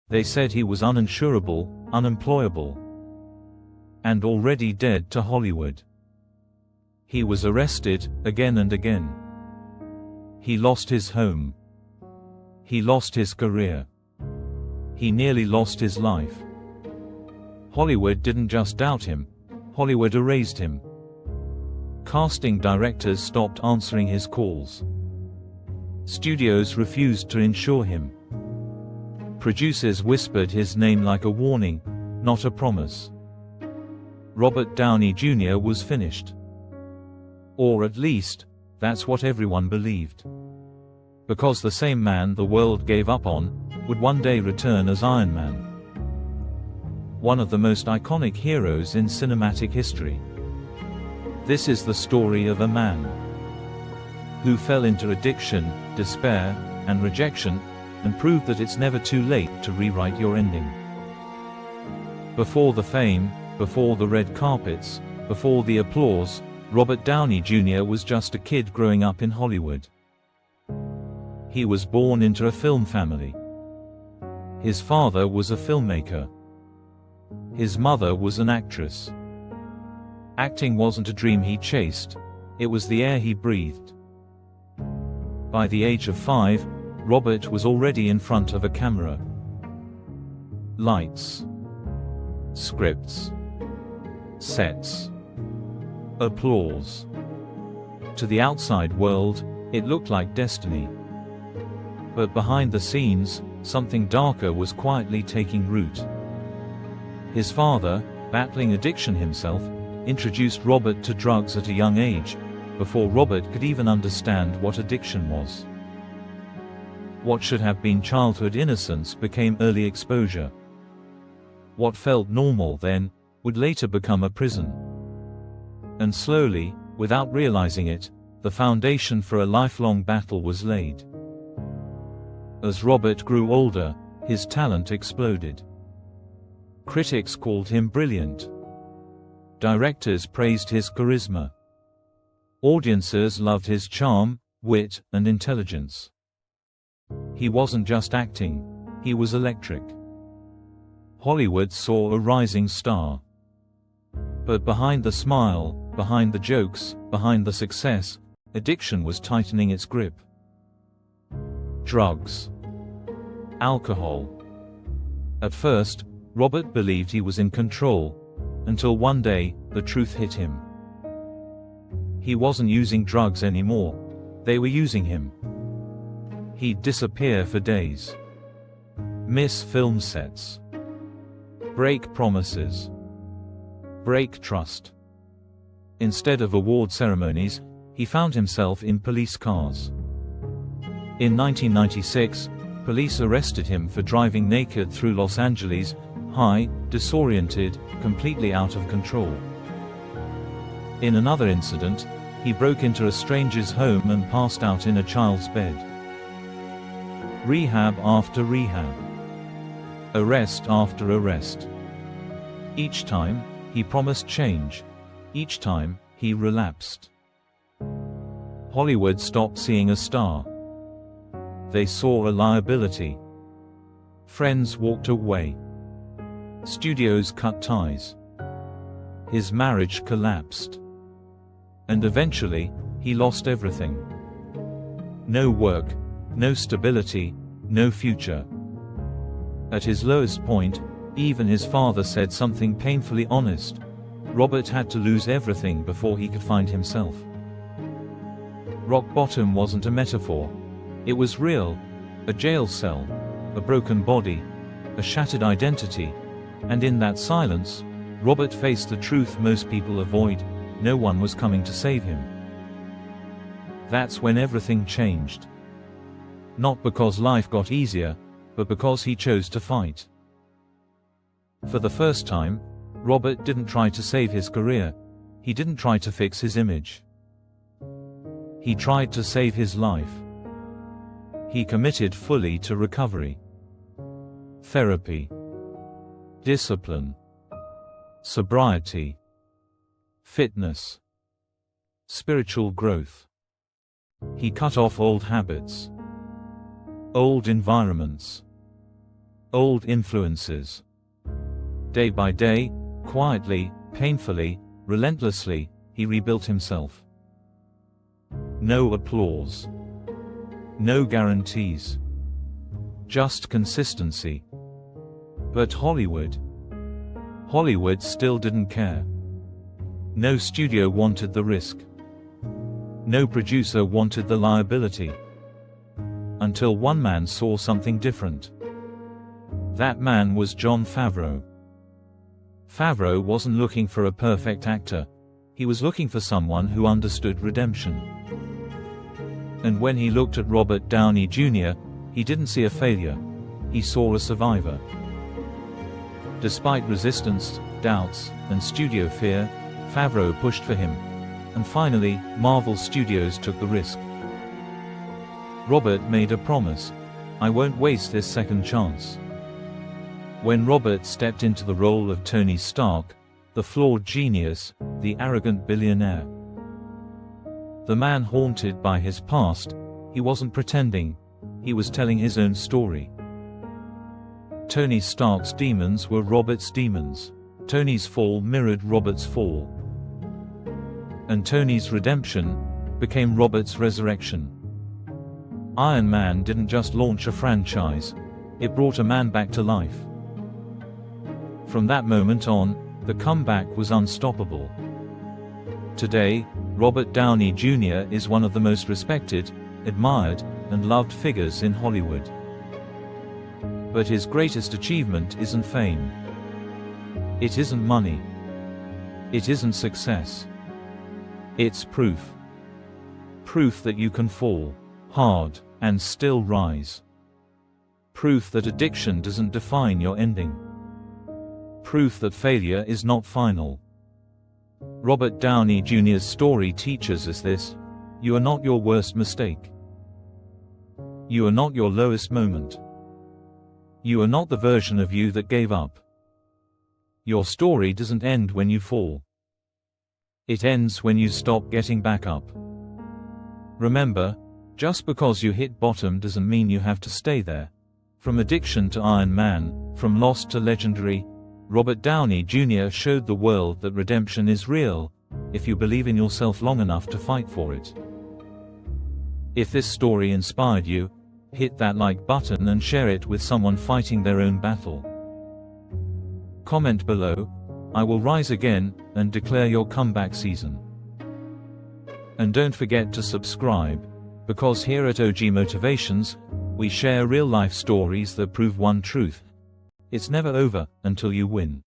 They said he was uninsurable, unemployable, and already dead to Hollywood. He was arrested, again and again. He lost his home. He lost his career. He nearly lost his life. Hollywood didn't just doubt him, Hollywood erased him. Casting directors stopped answering his calls. Studios refused to insure him. Producers whispered his name like a warning, not a promise. Robert Downey Jr. was finished. Or at least, that's what everyone believed. Because the same man the world gave up on would one day return as Iron Man. One of the most iconic heroes in cinematic history. This is the story of a man who fell into addiction, despair, and rejection, and proved that it's never too late to rewrite your ending. Before the fame, before the red carpets, before the applause, Robert Downey Jr. was just a kid growing up in Hollywood. He was born into a film family. His father was a filmmaker. His mother was an actress. Acting wasn't a dream he chased, it was the air he breathed. By the age of 5, Robert was already in front of a camera. Lights. Scripts. Sets. Applause. To the outside world, it looked like destiny. But behind the scenes, something darker was quietly taking root. His father, battling addiction himself, introduced Robert to drugs at a young age, before Robert could even understand what addiction was. What should have been childhood innocence became early exposure. What felt normal then, would later become a prison. And slowly, without realizing it, the foundation for a lifelong battle was laid. As Robert grew older, his talent exploded. Critics called him brilliant. Directors praised his charisma. Audiences loved his charm, wit, and intelligence. He wasn't just acting, he was electric. Hollywood saw a rising star. But behind the smile, behind the jokes, behind the success, addiction was tightening its grip. Drugs. Alcohol. At first, Robert believed he was in control, until one day, the truth hit him. He wasn't using drugs anymore, they were using him. He'd disappear for days. Miss film sets. Break promises. Break trust. Instead of award ceremonies, he found himself in police cars. In 1996, police arrested him for driving naked through Los Angeles, high, disoriented, completely out of control. In another incident, he broke into a stranger's home and passed out in a child's bed. Rehab after rehab. Arrest after arrest. Each time, he promised change. Each time, he relapsed. Hollywood stopped seeing a star. They saw a liability. Friends walked away. Studios cut ties. His marriage collapsed. And eventually, he lost everything. No work, no stability, no future. At his lowest point, even his father said something painfully honest. Robert had to lose everything before he could find himself. Rock bottom wasn't a metaphor. It was real. A jail cell, a broken body, a shattered identity. And in that silence, Robert faced the truth most people avoid: no one was coming to save him. That's when everything changed. Not because life got easier, but because he chose to fight. For the first time, Robert didn't try to save his career. He didn't try to fix his image. He tried to save his life. He committed fully to recovery. Therapy. Discipline. Sobriety. Fitness. Spiritual growth. He cut off old habits. Old environments. Old influences. Day by day, quietly, painfully, relentlessly, he rebuilt himself. No applause. No guarantees. Just consistency. But Hollywood still didn't care. No studio wanted the risk. No producer wanted the liability. Until one man saw something different. That man was Jon Favreau. Favreau wasn't looking for a perfect actor. He was looking for someone who understood redemption. And when he looked at Robert Downey Jr., he didn't see a failure. He saw a survivor. Despite resistance, doubts, and studio fear, Favreau pushed for him. And finally, Marvel Studios took the risk. Robert made a promise. I won't waste this second chance. When Robert stepped into the role of Tony Stark, the flawed genius, the arrogant billionaire, the man haunted by his past, he wasn't pretending, he was telling his own story. Tony Stark's demons were Robert's demons. Tony's fall mirrored Robert's fall. And Tony's redemption became Robert's resurrection. Iron Man didn't just launch a franchise, it brought a man back to life. From that moment on, the comeback was unstoppable. Today, Robert Downey Jr. is one of the most respected, admired, and loved figures in Hollywood. But his greatest achievement isn't fame. It isn't money. It isn't success. It's proof. Proof that you can fall hard and still rise. Proof that addiction doesn't define your ending. Proof that failure is not final. Robert Downey Jr.'s story teaches us this: you are not your worst mistake. You are not your lowest moment. You are not the version of you that gave up. Your story doesn't end when you fall. It ends when you stop getting back up. Remember, just because you hit bottom doesn't mean you have to stay there. From addiction to Iron Man, from lost to legendary, Robert Downey Jr. showed the world that redemption is real, if you believe in yourself long enough to fight for it. If this story inspired you, hit that like button and share it with someone fighting their own battle. Comment below, I will rise again, and declare your comeback season. And don't forget to subscribe, because here at OG Motivations, we share real-life stories that prove one truth: it's never over until you win.